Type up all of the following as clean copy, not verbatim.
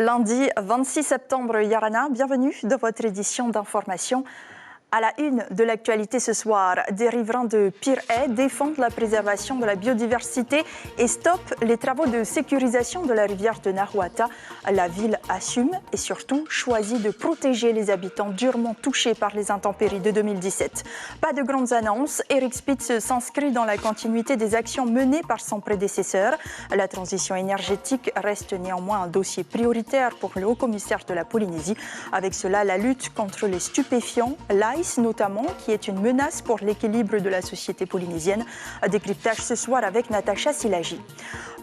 Lundi 26 septembre, Yarana, bienvenue dans votre édition d'information. À la une de l'actualité ce soir, des riverains de Pirée défendent la préservation de la biodiversité et stoppent les travaux de sécurisation de la rivière de Nahuatl. La ville assume et surtout choisit de protéger les habitants durement touchés par les intempéries de 2017. Pas de grandes annonces, Eric Spitz s'inscrit dans la continuité des actions menées par son prédécesseur. La transition énergétique reste néanmoins un dossier prioritaire pour le haut-commissaire de la Polynésie. Avec cela, la lutte contre les stupéfiants, notamment, qui est une menace pour l'équilibre de la société polynésienne. Décryptage ce soir avec Natacha Silagi.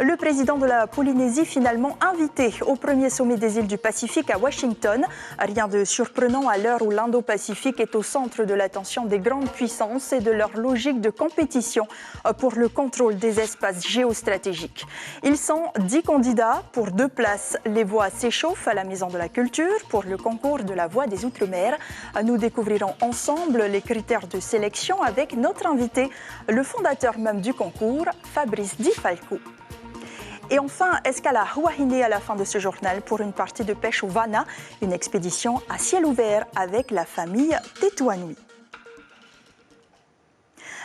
Le président de la Polynésie finalement invité au premier sommet des îles du Pacifique à Washington. Rien de surprenant à l'heure où l'Indo-Pacifique est au centre de l'attention des grandes puissances et de leur logique de compétition pour le contrôle des espaces géostratégiques. Ils sont 10 candidats pour 2 places. Les voix s'échauffent à la Maison de la Culture pour le concours de la Voix des Outre-mer. Nous découvrirons ensemble les critères de sélection avec notre invité, le fondateur même du concours, Fabrice Di Falco. Et enfin, escale à Huahine à la fin de ce journal pour une partie de pêche au Vana, une expédition à ciel ouvert avec la famille Tetouanoui.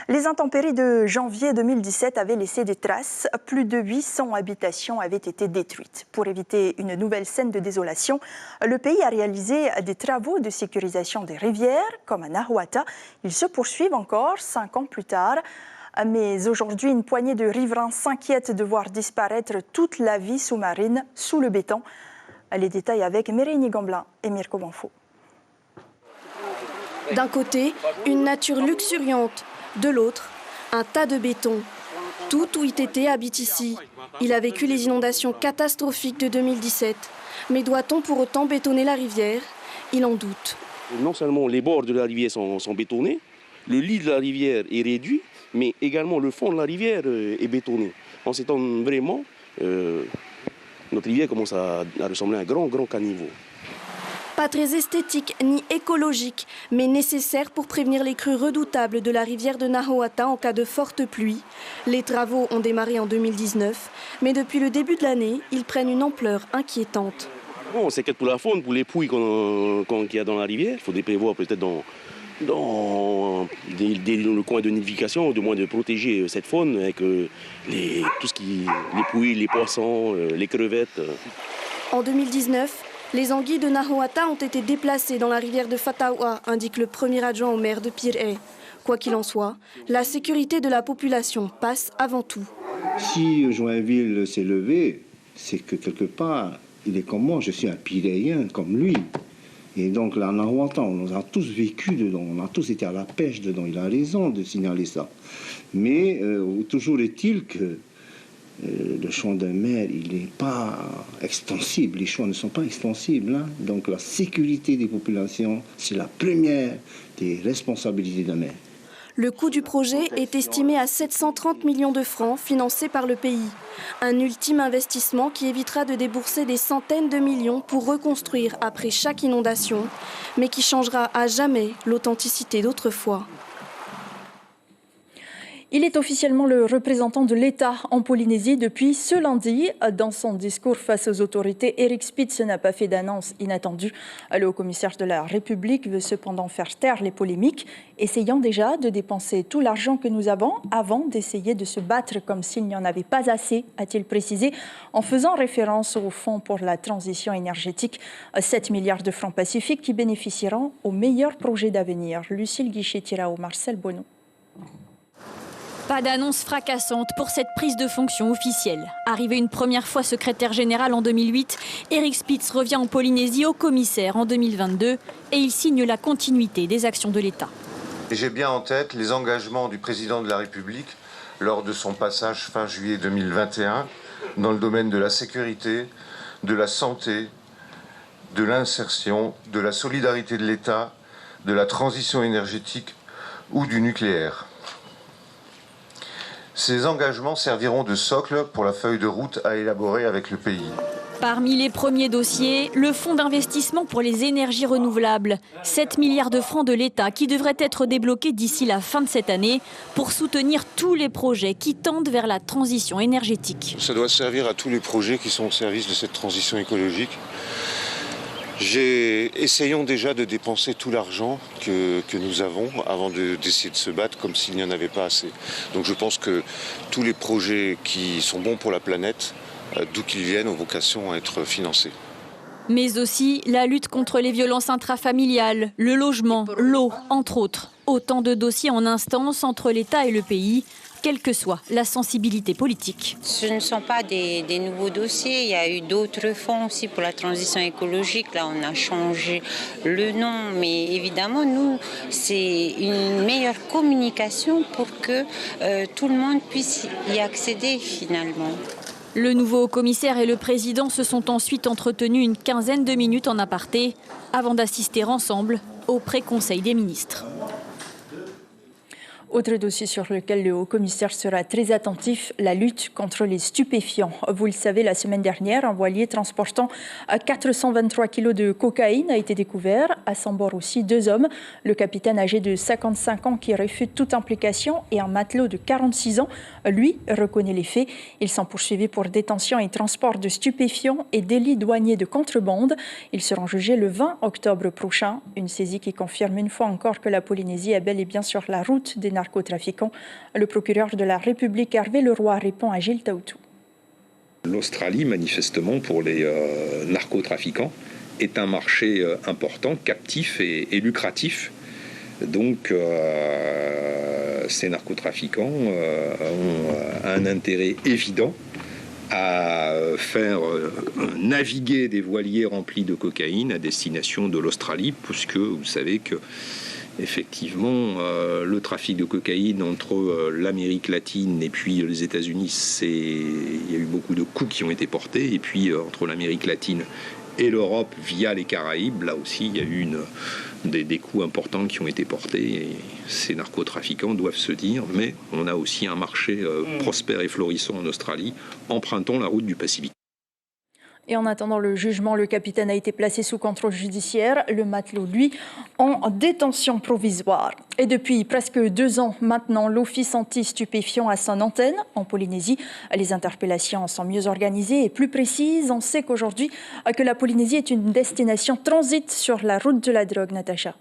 Les intempéries de janvier 2017 avaient laissé des traces. Plus de 800 habitations avaient été détruites. Pour éviter une nouvelle scène de désolation, le pays a réalisé des travaux de sécurisation des rivières, comme à Nahuatl. Ils se poursuivent encore 5 ans plus tard. Mais aujourd'hui, une poignée de riverains s'inquiète de voir disparaître toute la vie sous-marine sous le béton. Les détails avec Mérénie Gamblin et Mirko Banfo. D'un côté, une nature luxuriante. De l'autre, un tas de béton. Tout Ouitete habite ici. Il a vécu les inondations catastrophiques de 2017. Mais doit-on pour autant bétonner la rivière? Il en doute. Non seulement les bords de la rivière sont bétonnés, le lit de la rivière est réduit, mais également le fond de la rivière est bétonné. En ces temps, vraiment, notre rivière commence à ressembler à un grand caniveau. Pas très esthétique ni écologique, mais nécessaire pour prévenir les crues redoutables de la rivière de Nahuatl en cas de forte pluie. Les travaux ont démarré en 2019, mais depuis le début de l'année, ils prennent une ampleur inquiétante. Bon, on s'inquiète pour la faune, pour les pouilles qu'il y a dans la rivière. Il faudrait prévoir peut-être dans le coin de nidification, au moins de protéger cette faune avec les pouilles, les poissons, les crevettes. En 2019, les anguilles de Nahuatl ont été déplacées dans la rivière de Fataua, indique le premier adjoint au maire de Pirée. Quoi qu'il en soit, la sécurité de la population passe avant tout. Si Joinville s'est levé, c'est que quelque part, il est comme moi, je suis un Piréien comme lui. Et donc là, Nahuatl, on a tous vécu dedans, on a tous été à la pêche dedans. Il a raison de signaler ça. Mais toujours est-il que le champ de mer, il n'est pas extensible. Les champs ne sont pas extensibles. Hein. Donc la sécurité des populations, c'est la première des responsabilités de la mer. Le coût du projet est estimé à 730 millions de francs financés par le pays. Un ultime investissement qui évitera de débourser des centaines de millions pour reconstruire après chaque inondation, mais qui changera à jamais l'authenticité d'autrefois. Il est officiellement le représentant de l'État en Polynésie depuis ce lundi. Dans son discours face aux autorités, Eric Spitz n'a pas fait d'annonce inattendue. Le haut-commissaire de la République veut cependant faire taire les polémiques, essayant déjà de dépenser tout l'argent que nous avons avant d'essayer de se battre comme s'il n'y en avait pas assez, a-t-il précisé, en faisant référence au Fonds pour la transition énergétique. 7 milliards de francs pacifiques qui bénéficieront aux meilleurs projets d'avenir. Lucille Guichet-Tirao, Marcel Bonneau. Pas d'annonce fracassante pour cette prise de fonction officielle. Arrivé une première fois secrétaire général en 2008, Eric Spitz revient en Polynésie au commissaire en 2022 et il signe la continuité des actions de l'État. J'ai bien en tête les engagements du président de la République lors de son passage fin juillet 2021 dans le domaine de la sécurité, de la santé, de l'insertion, de la solidarité de l'État, de la transition énergétique ou du nucléaire. Ces engagements serviront de socle pour la feuille de route à élaborer avec le pays. Parmi les premiers dossiers, le fonds d'investissement pour les énergies renouvelables. 7 milliards de francs de l'État qui devraient être débloqués d'ici la fin de cette année pour soutenir tous les projets qui tendent vers la transition énergétique. Ça doit servir à tous les projets qui sont au service de cette transition écologique. Essayons déjà de dépenser tout l'argent que nous avons avant d'essayer de se battre comme s'il n'y en avait pas assez. Donc je pense que tous les projets qui sont bons pour la planète, d'où qu'ils viennent, ont vocation à être financés. Mais aussi la lutte contre les violences intrafamiliales, le logement, l'eau, entre autres. Autant de dossiers en instance entre l'État et le pays, quelle que soit la sensibilité politique. Ce ne sont pas des nouveaux dossiers, il y a eu d'autres fonds aussi pour la transition écologique. Là, on a changé le nom, mais évidemment, nous, c'est une meilleure communication pour que tout le monde puisse y accéder finalement. Le nouveau commissaire et le président se sont ensuite entretenus une quinzaine de minutes en aparté avant d'assister ensemble au pré-conseil des ministres. Autre dossier sur lequel le haut-commissaire sera très attentif, la lutte contre les stupéfiants. Vous le savez, la semaine dernière, un voilier transportant 423 kilos de cocaïne a été découvert. À son bord aussi, 2 hommes. Le capitaine âgé de 55 ans qui refuse toute implication et un matelot de 46 ans, lui, reconnaît les faits. Ils sont poursuivis pour détention et transport de stupéfiants et délits douaniers de contrebande. Ils seront jugés le 20 octobre prochain. Une saisie qui confirme une fois encore que la Polynésie est bel et bien sur la route des narcotrafiquants. Le procureur de la République, Hervé Leroy, répond à Gilles Taoutou. L'Australie, manifestement, pour les narcotrafiquants, est un marché important, captif et lucratif. Donc, ces narcotrafiquants ont un intérêt évident à faire naviguer des voiliers remplis de cocaïne à destination de l'Australie, puisque vous savez que effectivement, le trafic de cocaïne entre l'Amérique latine et puis les États-Unis, il y a eu beaucoup de coups qui ont été portés. Et puis entre l'Amérique latine et l'Europe via les Caraïbes, là aussi, il y a eu des coups importants qui ont été portés. Et ces narcotrafiquants doivent se dire, mais on a aussi un marché prospère et florissant en Australie. Empruntons la route du Pacifique. Et en attendant le jugement, le capitaine a été placé sous contrôle judiciaire. Le matelot, lui, en détention provisoire. Et depuis presque 2 ans maintenant, l'Office anti-stupéfiant a son antenne en Polynésie. Les interpellations sont mieux organisées et plus précises. On sait qu'aujourd'hui, que la Polynésie est une destination transit sur la route de la drogue, Natacha.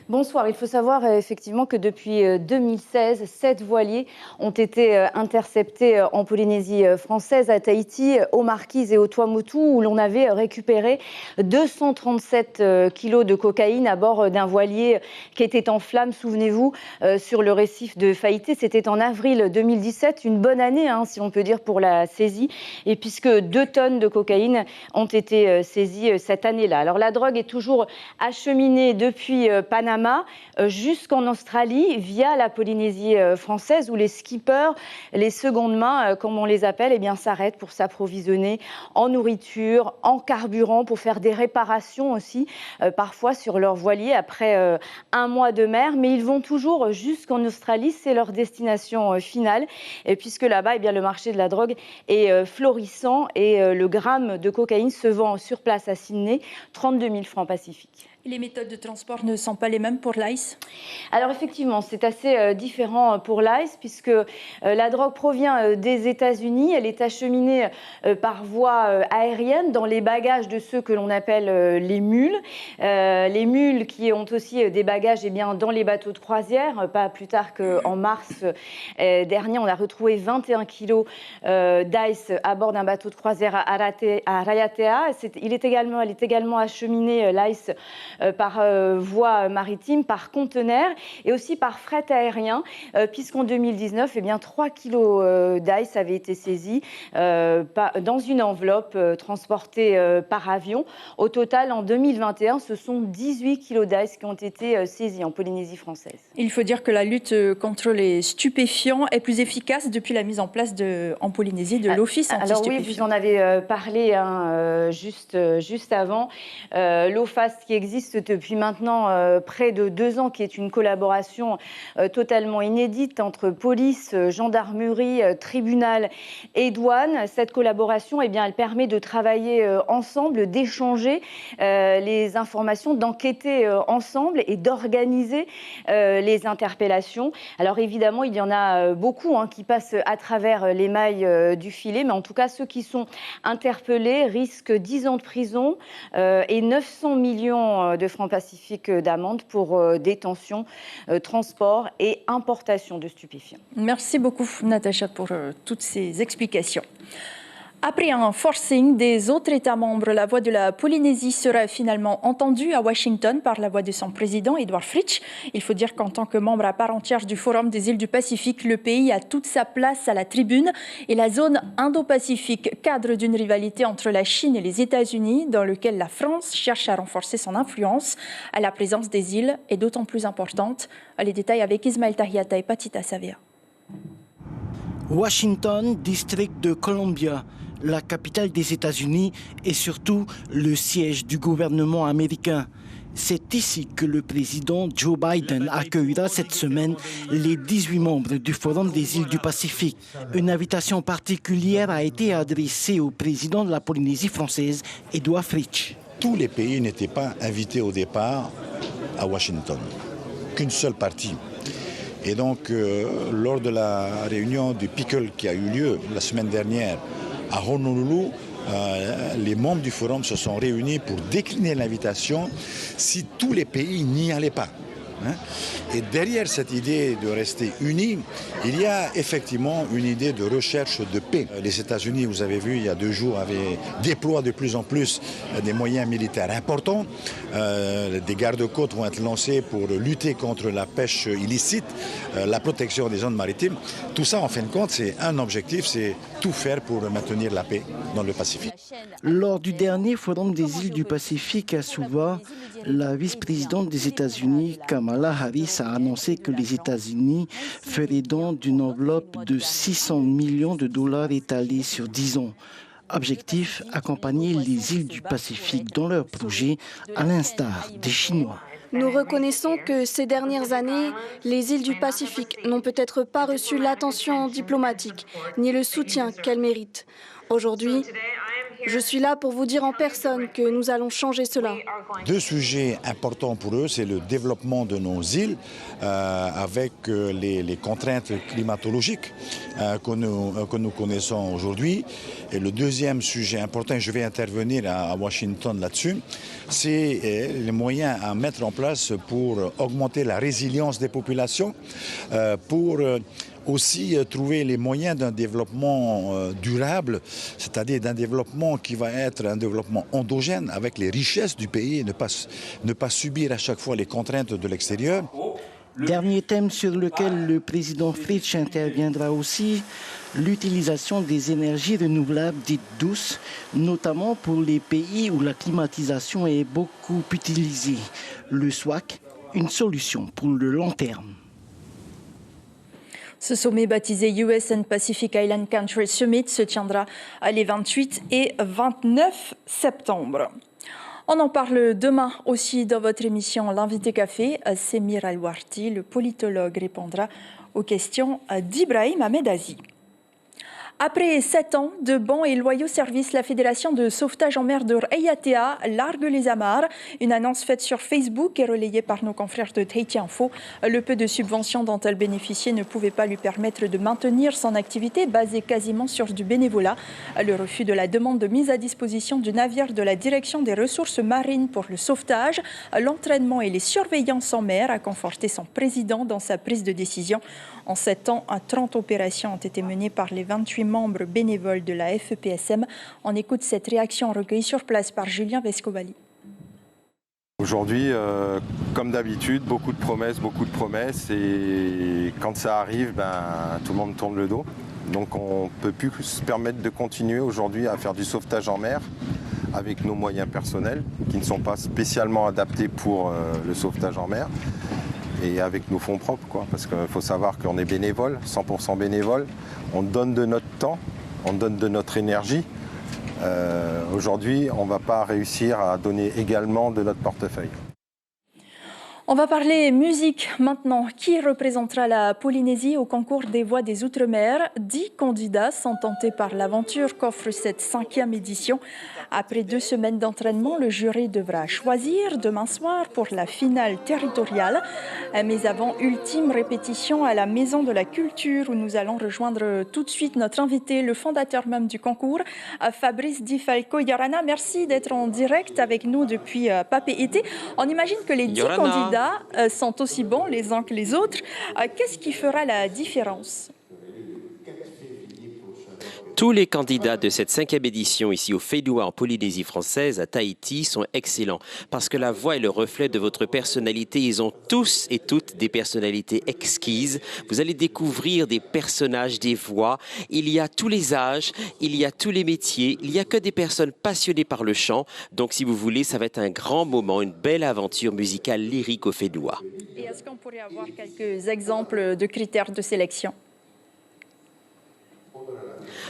Bonsoir. Il faut savoir effectivement que depuis 2016, 7 voiliers ont été interceptés en Polynésie française, à Tahiti, aux Marquises et au Tuamotu, où l'on avait récupéré 237 kilos de cocaïne à bord d'un voilier qui était en flammes, souvenez-vous, sur le récif de Faïté. C'était en avril 2017, une bonne année, si on peut dire, pour la saisie, et puisque 2 tonnes de cocaïne ont été saisies cette année-là. Alors la drogue est toujours acheminée depuis Panama jusqu'en Australie via la Polynésie française, où les skippers, les secondes mains, comme on les appelle, s'arrêtent pour s'approvisionner en nourriture, en carburant, pour faire des réparations aussi, parfois sur leur voilier après 1 mois de mer. Mais ils vont toujours jusqu'en Australie, c'est leur destination finale, et puisque là-bas, le marché de la drogue est florissant et le gramme de cocaïne se vend sur place à Sydney, 32 000 francs Pacifiques. Les méthodes de transport ne sont pas les mêmes pour l'ICE ? Alors effectivement, c'est assez différent pour l'ICE, puisque la drogue provient des États-Unis. Elle est acheminée par voie aérienne dans les bagages de ceux que l'on appelle les mules. Les mules qui ont aussi des bagages dans les bateaux de croisière. Pas plus tard qu'en mars dernier, on a retrouvé 21 kilos d'ICE à bord d'un bateau de croisière à Rayatea. Elle est également acheminée, l'ICE, par voie maritime, par conteneur et aussi par fret aérien, puisqu'en 2019, 3 kilos d'ICE avaient été saisis dans une enveloppe transportée par avion. Au total, en 2021, ce sont 18 kilos d'ICE qui ont été saisis en Polynésie française. Il faut dire que la lutte contre les stupéfiants est plus efficace depuis la mise en place en Polynésie de l'Office anti-stupéfiants. Alors oui, vous en avez parlé juste avant. L'OFAST qui existe existe depuis maintenant près de 2 ans, qui est une collaboration totalement inédite entre police, gendarmerie, tribunal et douane. Cette collaboration, eh bien, elle permet de travailler ensemble, d'échanger les informations, d'enquêter ensemble et d'organiser les interpellations. Alors évidemment, il y en a beaucoup qui passent à travers les mailles du filet, mais en tout cas, ceux qui sont interpellés risquent 10 ans de prison et 900 millions de francs pacifiques d'amende pour détention, transport et importation de stupéfiants. Merci beaucoup, Natacha, pour toutes ces explications. Après un forcing des autres États membres, la voix de la Polynésie sera finalement entendue à Washington par la voix de son président, Edward Fritsch. Il faut dire qu'en tant que membre à part entière du Forum des îles du Pacifique, le pays a toute sa place à la tribune. Et la zone Indo-Pacifique, cadre d'une rivalité entre la Chine et les États-Unis, dans lequel la France cherche à renforcer son influence. La présence des îles est d'autant plus importante. Les détails avec Ismaël Tahiata et Patita Savea. Washington, district de Columbia, la capitale des États-Unis et surtout le siège du gouvernement américain. C'est ici que le président Joe Biden accueillera cette semaine les 18 membres du Forum des îles du Pacifique. Une invitation particulière a été adressée au président de la Polynésie française, Edward Fritsch. Tous les pays n'étaient pas invités au départ à Washington, qu'une seule partie. Et donc, lors de la réunion du PICL qui a eu lieu la semaine dernière à Honolulu, les membres du forum se sont réunis pour décliner l'invitation si tous les pays n'y allaient pas. Et derrière cette idée de rester unis, il y a effectivement une idée de recherche de paix. Les États-Unis, vous avez vu, il y a 2 jours, déploient de plus en plus des moyens militaires importants. Des gardes-côtes vont être lancés pour lutter contre la pêche illicite, la protection des zones maritimes. Tout ça, en fin de compte, c'est un objectif, c'est tout faire pour maintenir la paix dans le Pacifique. Lors du dernier forum des îles du Pacifique à Suva, la vice-présidente des États-Unis, Kamala Harris, a annoncé que les États-Unis feraient don d'une enveloppe de 600 millions de dollars étalée sur 10 ans. Objectif, accompagner les îles du Pacifique dans leur projet, à l'instar des Chinois. Nous reconnaissons que ces dernières années, les îles du Pacifique n'ont peut-être pas reçu l'attention diplomatique ni le soutien qu'elles méritent. Aujourd'hui, je suis là pour vous dire en personne que nous allons changer cela. 2 sujets importants pour eux, c'est le développement de nos îles avec les contraintes climatologiques que nous connaissons aujourd'hui. Et le deuxième sujet important, je vais intervenir à Washington là-dessus, c'est les moyens à mettre en place pour augmenter la résilience des populations, pour aussi trouver les moyens d'un développement durable, c'est-à-dire d'un développement qui va être un développement endogène avec les richesses du pays et ne pas subir à chaque fois les contraintes de l'extérieur. Dernier thème sur lequel le président Fritsch interviendra aussi, l'utilisation des énergies renouvelables dites douces, notamment pour les pays où la climatisation est beaucoup utilisée. Le SWAC, une solution pour le long terme. Ce sommet baptisé US and Pacific Island Country Summit se tiendra les 28 et 29 septembre. On en parle demain aussi dans votre émission L'Invité Café. Semir Al-Warti, le politologue, répondra aux questions d'Ibrahim Ahmedazi. Après 7 ans de bons et loyaux services, la Fédération de sauvetage en mer de Raiatea largue les amarres. Une annonce faite sur Facebook et relayée par nos confrères de Tahiti Info. Le peu de subventions dont elle bénéficiait ne pouvait pas lui permettre de maintenir son activité basée quasiment sur du bénévolat. Le refus de la demande de mise à disposition du navire de la Direction des ressources marines pour le sauvetage, l'entraînement et les surveillances en mer a conforté son président dans sa prise de décision. En 7 ans, 30 opérations ont été menées par les 28 membres bénévoles de la FEPSM. On écoute cette réaction recueillie sur place par Julien Vescovali. Aujourd'hui, comme d'habitude, beaucoup de promesses et quand ça arrive, tout le monde tourne le dos. Donc on ne peut plus se permettre de continuer aujourd'hui à faire du sauvetage en mer avec nos moyens personnels qui ne sont pas spécialement adaptés pour le sauvetage en mer. Et avec nos fonds propres, parce qu'il faut savoir qu'on est bénévole, 100% bénévole, on donne de notre temps, on donne de notre énergie. Aujourd'hui, on ne va pas réussir à donner également de notre portefeuille. On va parler musique maintenant. Qui représentera la Polynésie au concours des voix des Outre-mer? 10 candidats sont tentés par l'aventure qu'offre cette 5e édition. Après 2 semaines d'entraînement, le jury devra choisir demain soir pour la finale territoriale. Mais avant, ultime répétition à la Maison de la Culture où nous allons rejoindre tout de suite notre invité, le fondateur même du concours, Fabrice Di Falco. Yorana, merci d'être en direct avec nous depuis Papeete. On imagine que les 10 candidats sont aussi bons les uns que les autres. Qu'est-ce qui fera la différence? Tous les candidats de cette 5e édition ici au Whenua en Polynésie française, à Tahiti, sont excellents parce que la voix est le reflet de votre personnalité. Ils ont tous et toutes des personnalités exquises. Vous allez découvrir des personnages, des voix. Il y a tous les âges, il y a tous les métiers. Il n'y a que des personnes passionnées par le chant. Donc, si vous voulez, ça va être un grand moment, une belle aventure musicale lyrique au Whenua. Et est-ce qu'on pourrait avoir quelques exemples de critères de sélection?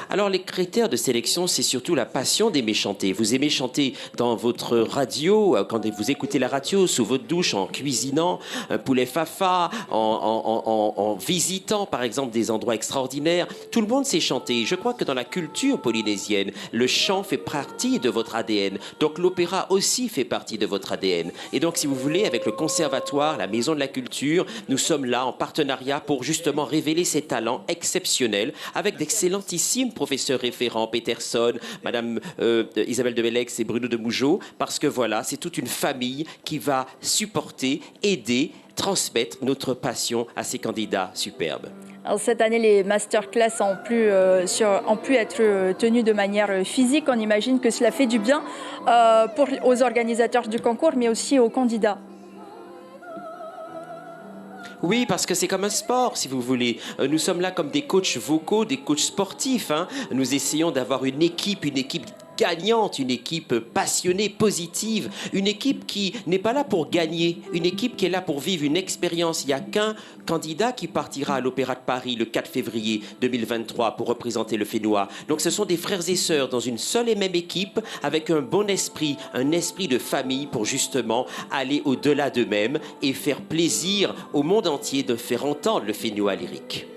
Alors, les critères de sélection, c'est surtout la passion d'aimer chanter. Vous aimez chanter dans votre radio, quand vous écoutez la radio, sous votre douche, en cuisinant, un poulet fafa, en visitant, par exemple, des endroits extraordinaires. Tout le monde sait chanter. Je crois que dans la culture polynésienne, le chant fait partie de votre ADN. Donc, l'opéra aussi fait partie de votre ADN. Et donc, si vous voulez, avec le conservatoire, la Maison de la Culture, nous sommes là en partenariat pour justement révéler ces talents exceptionnels avec d'excellentissimes professeurs référents, Peterson, Madame Isabelle de Bellex et Bruno de Mougeot, parce que voilà, c'est toute une famille qui va supporter, aider, transmettre notre passion à ces candidats superbes. Alors, cette année, les masterclass ont pu être tenus de manière physique. On imagine que cela fait du bien aux organisateurs du concours, mais aussi aux candidats. Oui, parce que c'est comme un sport, si vous voulez. Nous sommes là comme des coachs vocaux, des coachs sportifs. Nous essayons d'avoir une équipe gagnante, une équipe passionnée, positive, une équipe qui n'est pas là pour gagner, une équipe qui est là pour vivre une expérience. Il n'y a qu'un candidat qui partira à l'Opéra de Paris le 4 février 2023 pour représenter le Whenua. Donc ce sont des frères et sœurs dans une seule et même équipe avec un bon esprit, un esprit de famille pour justement aller au-delà d'eux-mêmes et faire plaisir au monde entier de faire entendre le Whenua lyrique.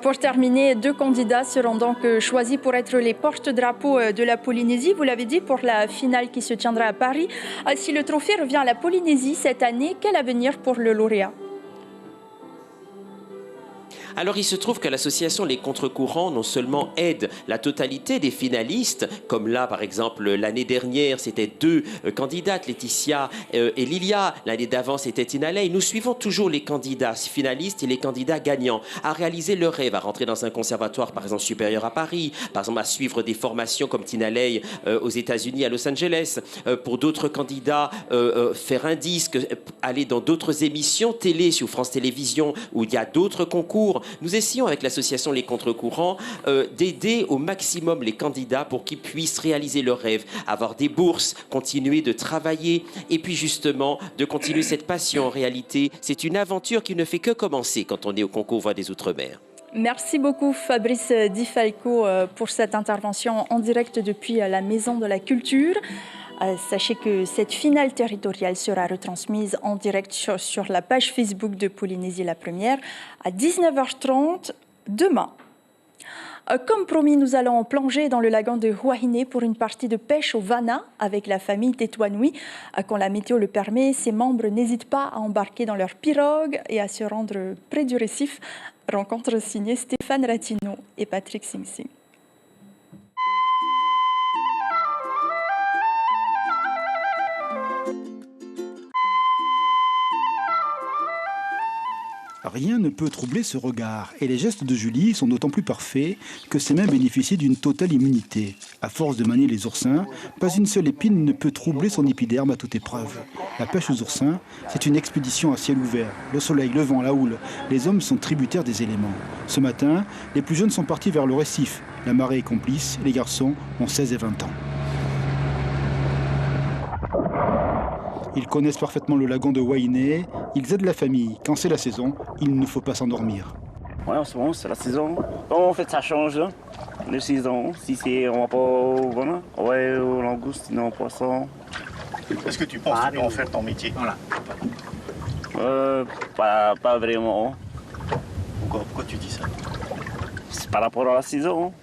Pour terminer, 2 candidats seront donc choisis pour être les porte-drapeaux de la Polynésie. Vous l'avez dit, pour la finale qui se tiendra à Paris. Si le trophée revient à la Polynésie cette année, quel avenir pour le lauréat? Alors, il se trouve que l'association Les Contre-Courants non seulement aide la totalité des finalistes, comme là, par exemple, l'année dernière, c'était 2 candidates, Laetitia et Lilia. L'année d'avant, c'était Tinalei. Nous suivons toujours les candidats finalistes et les candidats gagnants à réaliser leur rêve, à rentrer dans un conservatoire, par exemple, supérieur à Paris, par exemple, à suivre des formations comme Tinalei aux États-Unis, à Los Angeles. Pour d'autres candidats, faire un disque, aller dans d'autres émissions télé sur France Télévisions où il y a d'autres concours. Nous essayons avec l'association Les Contre-Courants d'aider au maximum les candidats pour qu'ils puissent réaliser leurs rêves, avoir des bourses, continuer de travailler et puis justement de continuer cette passion. En réalité, c'est une aventure qui ne fait que commencer quand on est au concours Voix des Outre-mer. Merci beaucoup Fabrice Di Falco pour cette intervention en direct depuis la Maison de la Culture. Sachez que cette finale territoriale sera retransmise en direct sur la page Facebook de Polynésie la Première à 19h30 demain. Comme promis, nous allons plonger dans le lagon de Huahine pour une partie de pêche au Vana avec la famille Tetuanui. Quand la météo le permet, ses membres n'hésitent pas à embarquer dans leur pirogue et à se rendre près du récif. Rencontre signée Stéphane Ratino et Patrick Sing-Sing. Rien ne peut troubler ce regard, et les gestes de Julie sont d'autant plus parfaits que ses mains bénéficient d'une totale immunité. À force de manier les oursins, pas une seule épine ne peut troubler son épiderme à toute épreuve. La pêche aux oursins, c'est une expédition à ciel ouvert. Le soleil, le vent, la houle, les hommes sont tributaires des éléments. Ce matin, les plus jeunes sont partis vers le récif. La marée est complice, les garçons ont 16 et 20 ans. Ils connaissent parfaitement le lagon de Huahine, ils aident la famille. Quand c'est la saison, il ne faut pas s'endormir. Ouais, en ce moment, c'est la saison. Bon, en fait, ça change, hein, les saisons. Si c'est, on va pas voilà, ouais, aux langoustes, sinon au poisson. Est-ce que tu penses que tu peux en faire ton métier? Voilà. Pas vraiment. Pourquoi tu dis ça? C'est par rapport à la saison.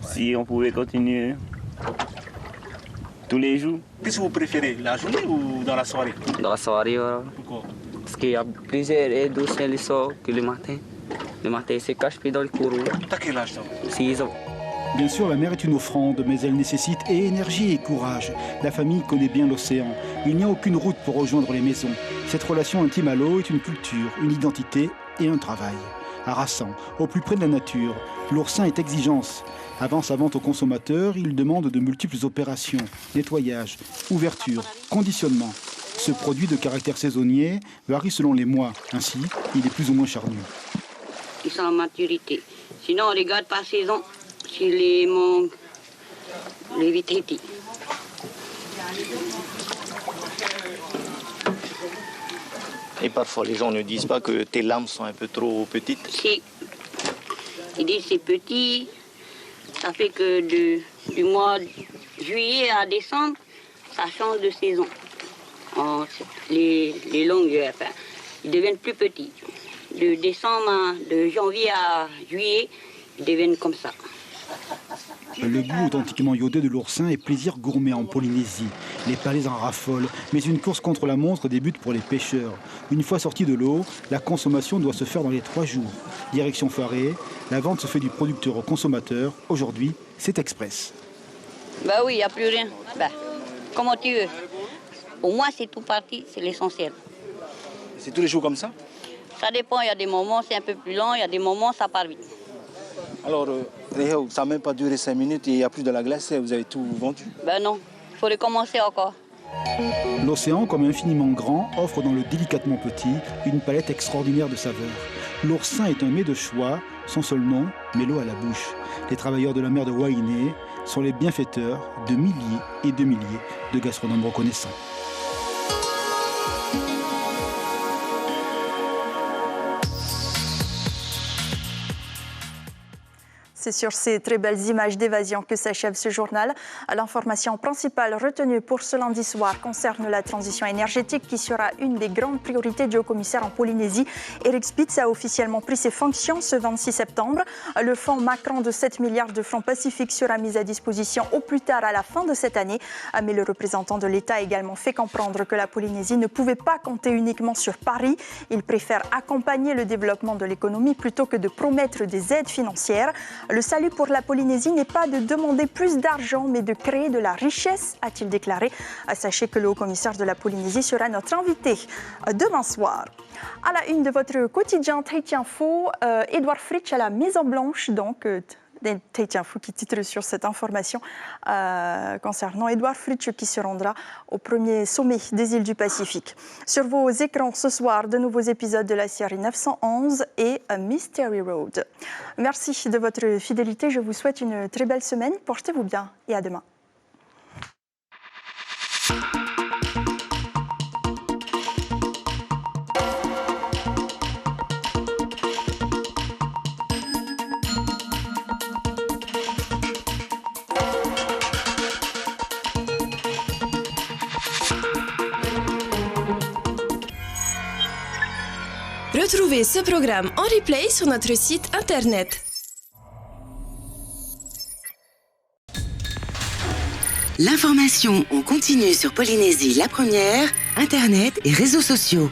Si on pouvait continuer tous les jours. Qu'est-ce que vous préférez, la journée ou dans la soirée? Dans la soirée, voilà. Pourquoi? Parce qu'il y a plusieurs aides aussi le soir que le matin. Le matin, il se cache puis dans le courroux. T'as quel âge, toi? 6 ans. Bien sûr, la mer est une offrande, mais elle nécessite énergie et courage. La famille connaît bien l'océan. Il n'y a aucune route pour rejoindre les maisons. Cette relation intime à l'eau est une culture, une identité et un travail. Harassant, au plus près de la nature, l'oursin est exigence. Avant sa vente aux consommateurs, il demande de multiples opérations, nettoyage, ouverture, conditionnement. Ce produit de caractère saisonnier varie selon les mois. Ainsi, il est plus ou moins charnu. Ils sont en maturité. Sinon, on regarde par saison sur les mangues, les vitritis. Et parfois, les gens ne disent pas que tes lames sont un peu trop petites? Si. Ils disent c'est petit. Ça fait que du mois de juillet à décembre, ça change de saison. Les longueurs, enfin, ils deviennent plus petits. De janvier à juillet, ils deviennent comme ça. Le goût authentiquement iodé de l'oursin est plaisir gourmet en Polynésie. Les palais en raffolent, mais une course contre la montre débute pour les pêcheurs. Une fois sortis de l'eau, la consommation doit se faire dans les 3 jours. Direction Faré, la vente se fait du producteur au consommateur. Aujourd'hui, c'est express. Bah oui, il n'y a plus rien. Bah, comment tu veux. Pour moi, c'est tout parti, c'est l'essentiel. C'est tous les jours comme ça? Ça dépend, il y a des moments c'est un peu plus lent, il y a des moments ça part vite. Alors, ça n'a même pas duré 5 minutes et il n'y a plus de la glace, vous avez tout vendu? Ben non, il faut recommencer encore. L'océan, comme infiniment grand, offre dans le délicatement petit une palette extraordinaire de saveurs. L'oursin est un mets de choix, son seul nom, met l'eau à la bouche. Les travailleurs de la mer de Wainé sont les bienfaiteurs de milliers et de milliers de gastronomes reconnaissants. C'est sur ces très belles images d'évasion que s'achève ce journal. L'information principale retenue pour ce lundi soir concerne la transition énergétique qui sera une des grandes priorités du haut-commissaire en Polynésie. Eric Spitz a officiellement pris ses fonctions ce 26 septembre. Le fonds Macron de 7 milliards de francs pacifiques sera mis à disposition au plus tard à la fin de cette année. Mais le représentant de l'État a également fait comprendre que la Polynésie ne pouvait pas compter uniquement sur Paris. Il préfère accompagner le développement de l'économie plutôt que de promettre des aides financières. Le salut pour la Polynésie n'est pas de demander plus d'argent, mais de créer de la richesse, a-t-il déclaré. Sachez que le haut-commissaire de la Polynésie sera notre invité demain soir. À la une de votre quotidien Tay Tian Pho, Edouard Fritsch à la Maison-Blanche, donc... Tay Tian Pho qui titre sur cette information concernant Edouard Fritsch qui se rendra au premier sommet des îles du Pacifique. Sur vos écrans ce soir, de nouveaux épisodes de la série 911 et A Mystery Road. Merci de votre fidélité. Je vous souhaite une très belle semaine. Portez-vous bien et à demain. Retrouvez ce programme en replay sur notre site internet. L'information en continu sur Polynésie la première, internet et réseaux sociaux.